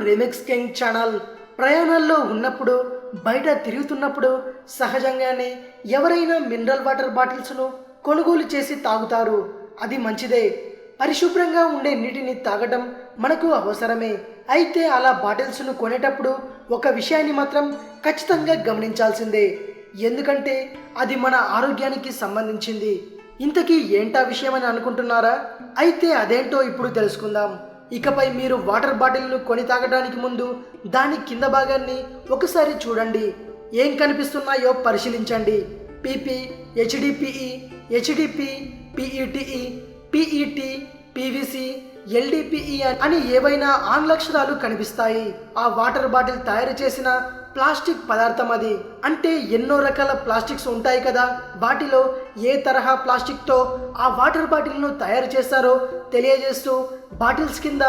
Remix king channel. ప్రయాణాల్లో ఉన్నప్పుడు బయట తిరుగుతున్నప్పుడు సహజంగానే ఎవరైనా మినరల్ వాటర్ బాటిల్స్ను కొనుగోలు చేసి తాగుతారు. అది మంచిదే. పరిశుభ్రంగా ఉండే నీటిని తాగడం మనకు అవసరమే. అయితే అలా బాటిల్స్ను కొనేటప్పుడు ఒక విషయాన్ని మాత్రం ఖచ్చితంగా గమనించాల్సిందే. ఎందుకంటే అది మన ఆరోగ్యానికి సంబంధించింది. ఇంతకీ ఏంటా విషయం అని అనుకుంటున్నారా? అయితే అదేంటో ఇప్పుడు తెలుసుకుందాం. ఇకపై మీరు వాటర్ బాటిల్ను కొని తాగడానికి ముందు దాని కింద భాగాన్ని ఒకసారి చూడండి. ఏం కనిపిస్తున్నాయో పరిశీలించండి. PP, HDPE, HDP, పిఈటిఈ, PET, PVC, LDPE అని ఏవైనా ఆంగ్ల అక్షరాలు కనిపిస్తాయి. ఆ వాటర్ బాటిల్ తయారు చేసిన ప్లాస్టిక్ పదార్థం అది. అంటే ఎన్నో రకాల ప్లాస్టిక్స్ ఉంటాయి కదా, వాటిలో ఏ తరహా ప్లాస్టిక్తో ఆ వాటర్ బాటిల్ను తయారు చేస్తారో తెలియజేస్తూ బాటిల్స్ కింద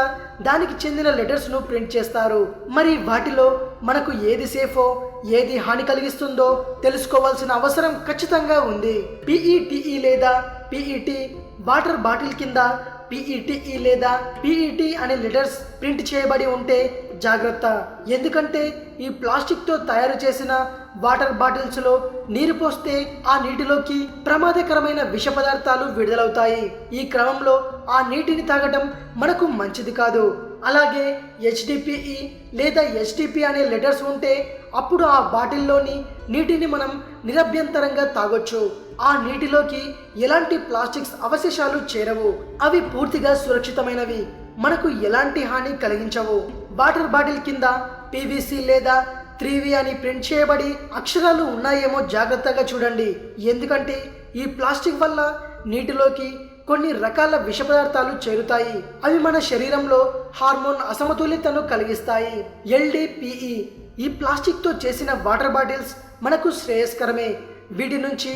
దానికి చెందిన లెటర్స్ను ప్రింట్ చేస్తారు. మరి వాటిలో మనకు ఏది సేఫో ఏది హాని కలిగిస్తుందో తెలుసుకోవాల్సిన అవసరం ఖచ్చితంగా ఉంది. పిఈటిఈ లేదా పిఈటి వాటర్ బాటిల్ కింద పిఈటిఈ లేదా పిఈటి అనే లెటర్స్ ప్రింట్ చేయబడి ఉంటే జాగ్రత్త. ఎందుకంటే ఈ ప్లాస్టిక్తో తయారు చేసిన వాటర్ బాటిల్స్లో నీరు పోస్తే ఆ నీటిలోకి ప్రమాదకరమైన విష పదార్థాలు విడుదలవుతాయి. ఈ క్రమంలో ఆ నీటిని తాగడం మనకు మంచిది కాదు. అలాగే హెచ్డిపిఈ లేదా హెచ్డిపి అనే లెటర్స్ ఉంటే అప్పుడు ఆ బాటిల్లోని నీటిని మనం నిరభ్యంతరంగా తాగొచ్చు. ఆ నీటిలోకి ఎలాంటి ప్లాస్టిక్స్ అవశేషాలు చేరవు. అవి పూర్తిగా సురక్షితమైనవి, మనకు ఎలాంటి హాని కలిగించవు. వాటర్ బాటిల్ కింద పివిసి లేదా 3V అని ప్రింట్ చేయబడి అక్షరాలు ఉన్నాయేమో జాగ్రత్తగా చూడండి. ఎందుకంటే ఈ ప్లాస్టిక్ వల్ల నీటిలోకి కొన్ని రకాల విష పదార్థాలు చేరుతాయి. అవి మన శరీరంలో హార్మోన్ అసమతుల్యతను కలిగిస్తాయి. ఎల్డిపిఈ ఈ ప్లాస్టిక్తో చేసిన వాటర్ బాటిల్స్ మనకు శ్రేయస్కరమే. వీటి నుంచి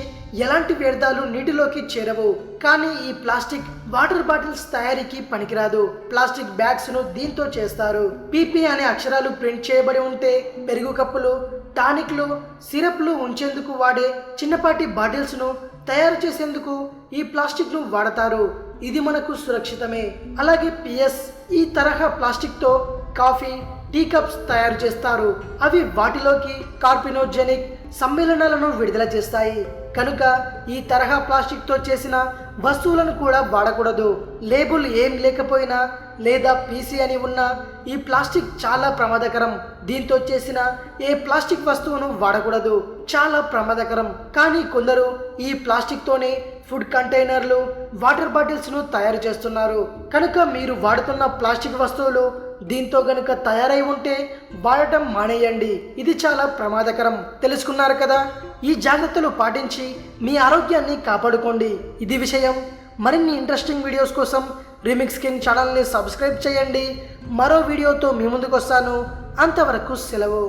ఎలాంటి వ్యర్థాలు నీటిలోకి చేరవు. కానీ ఈ ప్లాస్టిక్ వాటర్ బాటిల్స్ తయారీకి పనికిరాదు. ప్లాస్టిక్ బ్యాగ్స్ ను దీంతో చేస్తారు. పీపీ అనే అక్షరాలు ప్రింట్ చేయబడి ఉంటే పెరుగు కప్పులు, టానిక్లు, సిరప్లు ఉంచేందుకు వాడే చిన్నపాటి బాటిల్స్ ను తయారు చేసేందుకు ఈ ప్లాస్టిక్ ను వాడతారు. ఇది మనకు సురక్షితమే. అలాగే పిఎస్ ఈ తరహా ప్లాస్టిక్ తో కాఫీ, టీ కప్స్ తయారు చేస్తారు. అవి వాటిలోకి కార్బినోజెనిక్ సమ్మేళనాలను విడుదల చేస్తాయి. కనుక ఈ తరహా ప్లాస్టిక్తో చేసిన వస్తువులను కూడా వాడకూడదు. లేబుల్ ఏం లేకపోయినా లేదా పీసీ అని ఉన్న ఈ ప్లాస్టిక్ చాలా ప్రమాదకరం. దీంతో చేసిన ఏ ప్లాస్టిక్ వస్తువును వాడకూడదు, చాలా ప్రమాదకరం. కానీ కొందరు ఈ ప్లాస్టిక్తోనే ఫుడ్ కంటైనర్లు, వాటర్ బాటిల్స్ను తయారు చేస్తున్నారు. కనుక మీరు వాడుతున్న ప్లాస్టిక్ వస్తువులు దీంతో గనుక తయారై ఉంటే వాడటం మానేయండి. ఇది చాలా ప్రమాదకరం. తెలుసుకున్నారు కదా? ఈ జాగ్రత్తలు పాటించి మీ ఆరోగ్యాన్ని కాపాడుకోండి. ఇది విషయం. మరిన్ని ఇంట్రెస్టింగ్ వీడియోస్ కోసం రీమిక్స్ కింగ్ ఛానల్ని సబ్స్క్రైబ్ చేయండి. మరో వీడియోతో మీ ముందుకు వస్తాను. అంతవరకు సెలవు.